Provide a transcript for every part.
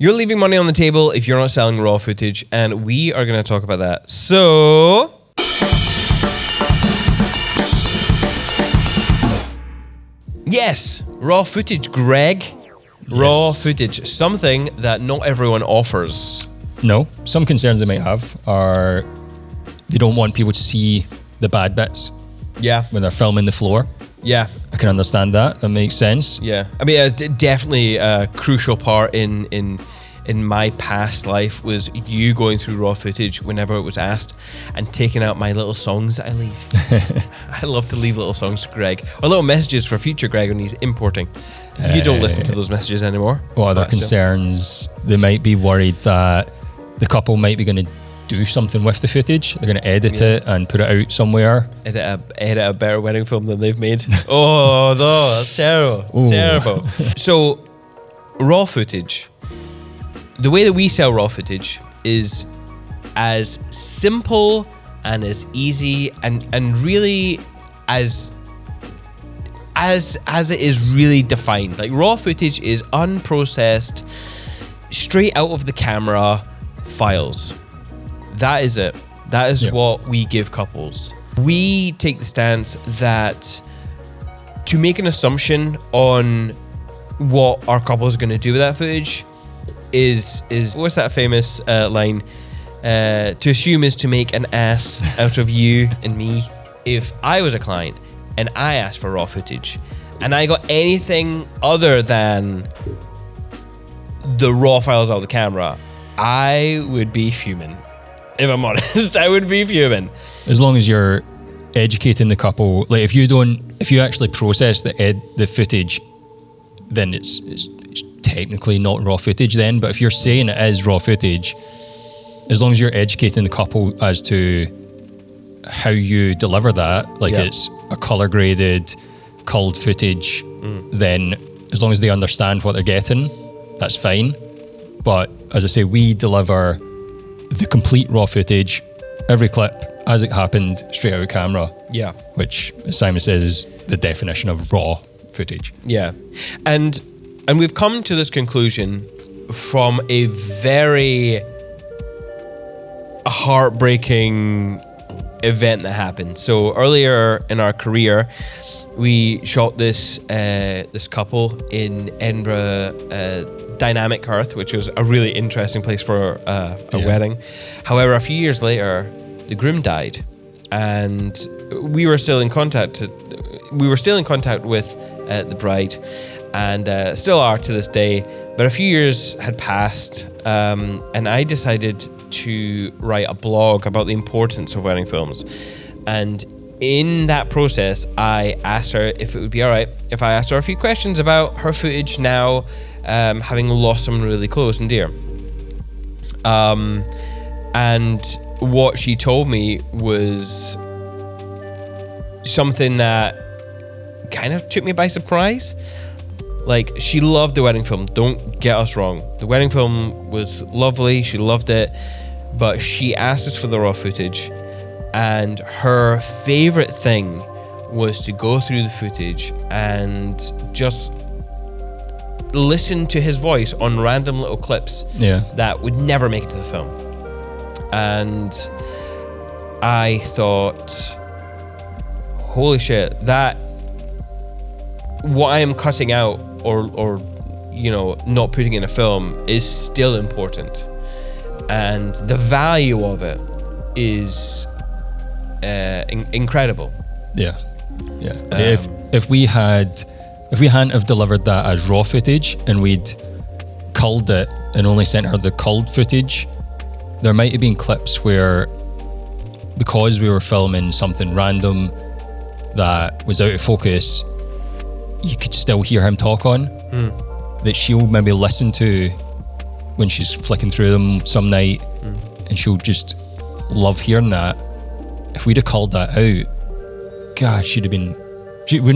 You're leaving money on the table if you're not selling raw footage, and we are going to talk about that. So... yes, raw footage, Greg. Raw footage, something that not everyone offers. No, some concerns they might have are they don't want people to see the bad bits. Yeah. When they're filming the floor. Yeah. I can understand that. That makes sense. Yeah. I mean, definitely a crucial part in my past life was you going through raw footage whenever it was asked and taking out my little songs that I leave. I love to leave little songs to Greg, or little messages for future Greg when he's importing. You don't listen to those messages anymore. What other concerns? They might be worried that the couple might be going to do something with the footage. They're going to edit it and put it out somewhere. Edit a better wedding film than they've made. Oh no, that's terrible. Ooh. Terrible. So, raw footage. The way that we sell raw footage is as simple and as easy and really as it is really defined. Like, raw footage is unprocessed, straight out of the camera files. That is it. That is what we give couples. We take the stance that to make an assumption on what our couple is going to do with that footage is what's that famous line? To assume is to make an ass out of you and me. If I was a client and I asked for raw footage and I got anything other than the raw files out of the camera, I would be fuming. If I'm honest, I would be fuming. As long as you're educating the couple, like if you actually process the footage, then it's technically not raw footage then. But if you're saying it is raw footage, as long as you're educating the couple as to how you deliver that, like it's a color graded, culled footage, then as long as they understand what they're getting, that's fine. But as I say, we deliver the complete raw footage, every clip as it happened, straight out of camera. Yeah. Which, as Simon says, is the definition of raw footage. Yeah. And we've come to this conclusion from a very heartbreaking event that happened. So earlier in our career, we shot this couple in Edinburgh, Dynamic Hearth, which was a really interesting place for a wedding. However, a few years later, the groom died, and we were still in contact. With the bride, and still are to this day. But a few years had passed, and I decided to write a blog about the importance of wedding films. And in that process, I asked her if it would be all right if I asked her a few questions about her footage now, having lost someone really close and dear. And what she told me was something that kind of took me by surprise. Like, she loved the wedding film, don't get us wrong. The wedding film was lovely, she loved it, but she asked us for the raw footage, and her favorite thing was to go through the footage and just listen to his voice on random little clips that would never make it to the film. And I thought, holy shit, that what I am cutting out or not putting in a film is still important, and the value of it is incredible. If we hadn't have delivered that as raw footage and we'd culled it and only sent her the culled footage, there might have been clips where, because we were filming something random that was out of focus, you could still hear him talk on, that she'll maybe listen to when she's flicking through them some night, and she'll just love hearing that. If we'd have called that out, God, she wouldn't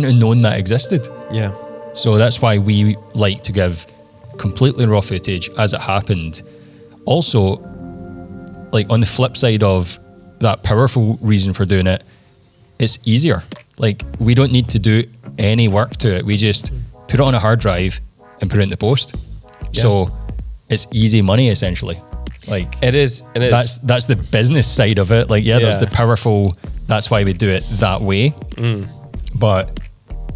have known that existed. Yeah. So that's why we like to give completely raw footage as it happened. Also, like, on the flip side of that powerful reason for doing it, it's easier. Like, we don't need to do any work to it. We just put it on a hard drive and put it into post. Yeah. So it's easy money essentially. Like It is. that's the business side of it. Like there's the powerful. That's why we do it that way. But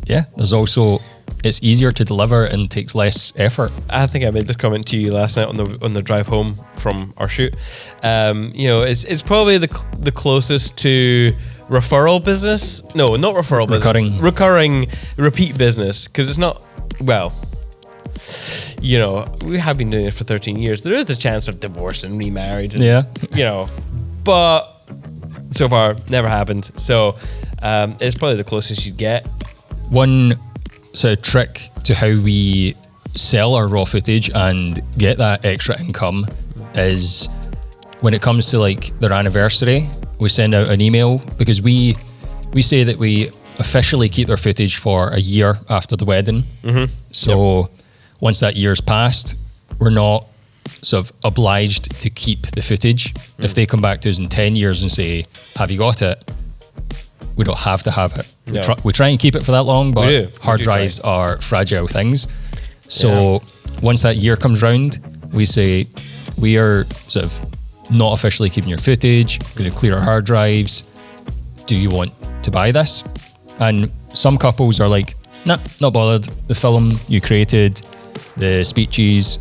yeah, there's also it's easier to deliver and takes less effort. I think I made this comment to you last night on the drive home from our shoot. It's probably the closest to referral business. No, not referral business. Recurring, repeat business. Because it's not, well, we have been doing it for 13 years. There is the chance of divorce and remarriage. And, but so far, never happened. So it's probably the closest you'd get. One sort of trick to how we sell our raw footage and get that extra income is when it comes to like their anniversary, we send out an email because we say that we officially keep their footage for a year after the wedding. So once that year's passed, we're not sort of obliged to keep the footage. If they come back to us in 10 years and say, have you got it? We don't have to have it. We try and keep it for that long, but hard drives are fragile things. So once that year comes round, we say, we are sort of not officially keeping your footage, going to clear our hard drives. Do you want to buy this? And some couples are like, nah, not bothered. The film you created, the speeches,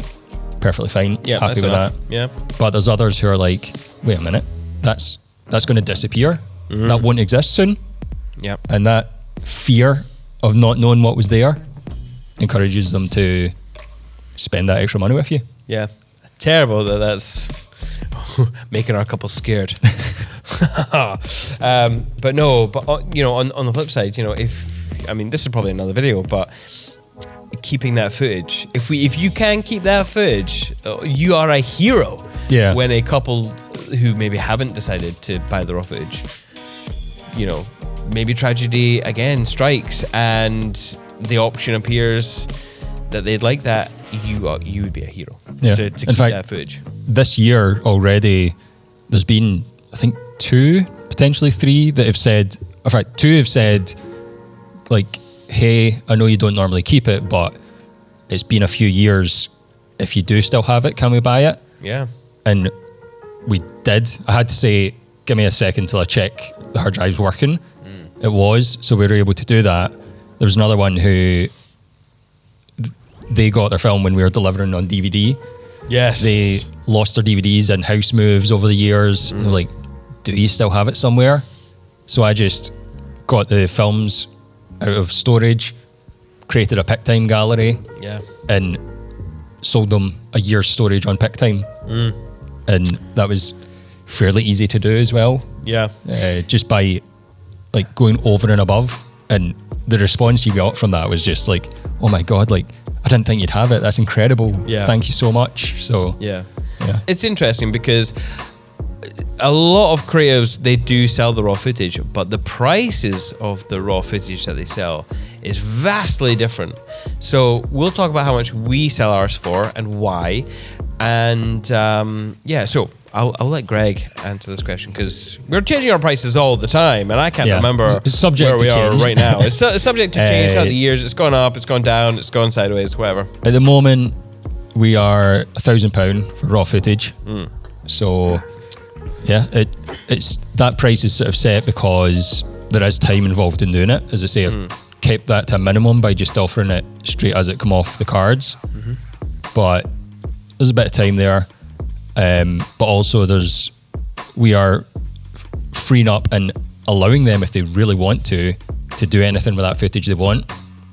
perfectly fine. Happy with that. Yeah. But there's others who are like, wait a minute, that's going to disappear. That won't exist soon. Yep. And that fear of not knowing what was there encourages them to spend that extra money with you. Yeah. Terrible that's making our couple scared. But no, on the flip side, this is probably another video, but keeping that footage, if you can keep that footage, you are a hero. Yeah. When a couple who maybe haven't decided to buy the raw footage, maybe tragedy again strikes and the option appears that they'd like that, you would be a hero to keep that footage. This year already, there's been, I think, 2, potentially 3 that have said, in fact, 2 have said, like, hey, I know you don't normally keep it, but it's been a few years. If you do still have it, can we buy it? Yeah. And we did. I had to say, give me a second till I check the hard drive's working. It was, so we were able to do that. There was another one who they got their film when we were delivering on DVD. Yes. They lost their DVDs and house moves over the years. And they're like, do you still have it somewhere? So I just got the films out of storage, created a PickTime gallery, and sold them a year's storage on PickTime. And that was fairly easy to do as well. Yeah. Just by like going over and above, and the response you got from that was just like, oh my god, like I didn't think you'd have it. That's incredible. Thank you so much. So yeah. It's interesting because a lot of creatives, they do sell the raw footage, but the prices of the raw footage that they sell is vastly different. So we'll talk about how much we sell ours for and why. And so I'll let Greg answer this question because we're changing our prices all the time, and I can't remember where we are right now. It's subject to change throughout the years. It's gone up, it's gone down, it's gone sideways, whatever. At the moment, we are £1,000 for raw footage. So it's that price is sort of set because there is time involved in doing it. As I say, I've kept that to a minimum by just offering it straight as it come off the cards. But there's a bit of time there. But also we are freeing up and allowing them, if they really want to do anything with that footage they want.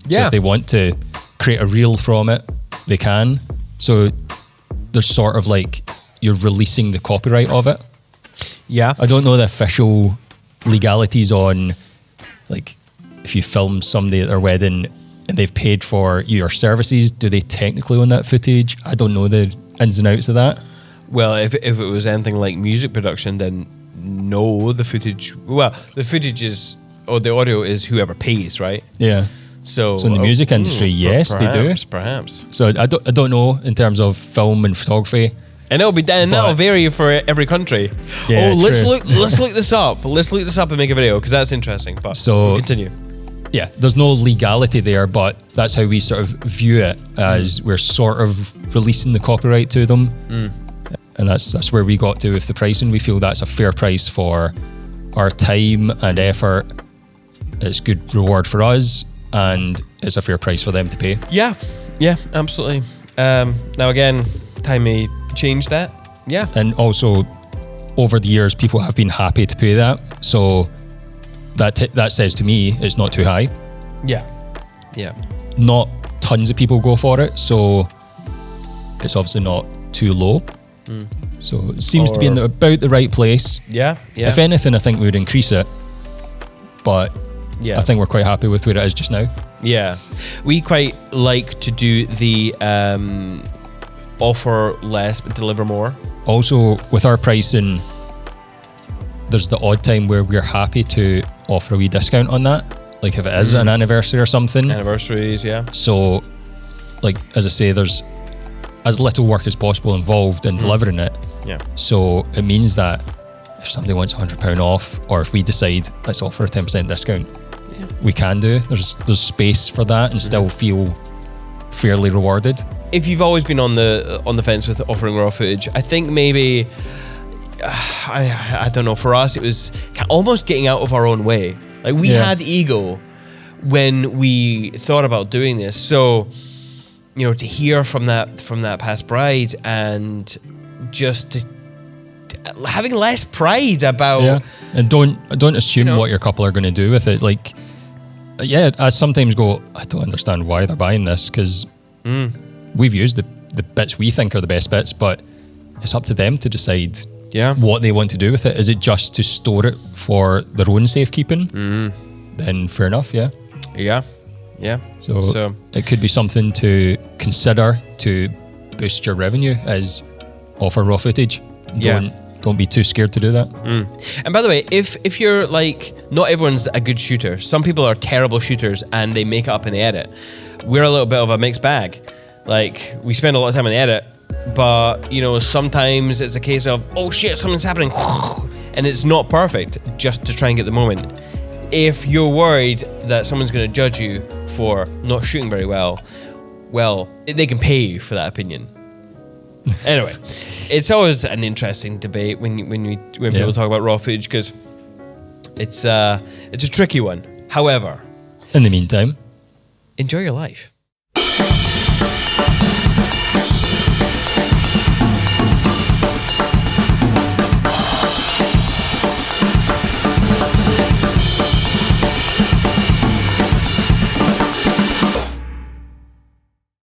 So if they want to create a reel from it, they can. So there's sort of like you're releasing the copyright of it. Yeah. I don't know the official legalities on, like, if you film somebody at their wedding and they've paid for your services, do they technically own that footage? I don't know the ins and outs of that. Well, if it was anything like music production, then no, the footage is, or the audio is whoever pays, right? Yeah. So in the music industry, yes, perhaps, they do. Perhaps. So I don't know in terms of film and photography. And that'll vary for every country. Yeah, let's look this up. Let's look this up and make a video because that's interesting. But so continue. yeah, there's no legality there, but that's how we sort of view it, as we're sort of releasing the copyright to them. And that's where we got to with the pricing. We feel that's a fair price for our time and effort. It's good reward for us, and it's a fair price for them to pay. Yeah, absolutely. Now again, time may change that. Yeah. And also, over the years, people have been happy to pay that. So that says to me it's not too high. Yeah. Not tons of people go for it, so it's obviously not too low. So it seems to be in about the right place. Yeah. If anything, I think we would increase it. But Yeah. I think we're quite happy with where it is just now. Yeah. We quite like to do the offer less but deliver more. Also, with our pricing, there's the odd time where we're happy to offer a wee discount on that. Like if it is an anniversary or something. Anniversaries, yeah. So, like, as I say, there's as little work as possible involved in delivering it. Yeah. So it means that if somebody wants £100 off, or if we decide let's offer a 10% discount, we can do. There's space for that and still feel fairly rewarded. If you've always been on the fence with offering raw footage, I think maybe I don't know. For us, it was almost getting out of our own way. Like we had ego when we thought about doing this. So, you know, to hear from that past bride and just having less pride about and don't assume what your couple are going to do with it. Like, I sometimes go, I don't understand why they're buying this, because we've used the bits we think are the best bits, but it's up to them to decide what they want to do with it. Is it just to store it for their own safekeeping? Then fair enough. So it could be something to consider to boost your revenue, as offer raw footage. Don't be too scared to do that. And by the way, if you're like, not everyone's a good shooter. Some people are terrible shooters and they make it up in the edit. We're a little bit of a mixed bag. Like, we spend a lot of time in the edit, but you know, sometimes it's a case of, oh shit, something's happening, and it's not perfect, just to try and get the moment. If you're worried that someone's going to judge you for not shooting very well, they can pay you for that opinion. Anyway, it's always an interesting debate when people talk about raw footage, because it's a tricky one. However, in the meantime, enjoy your life.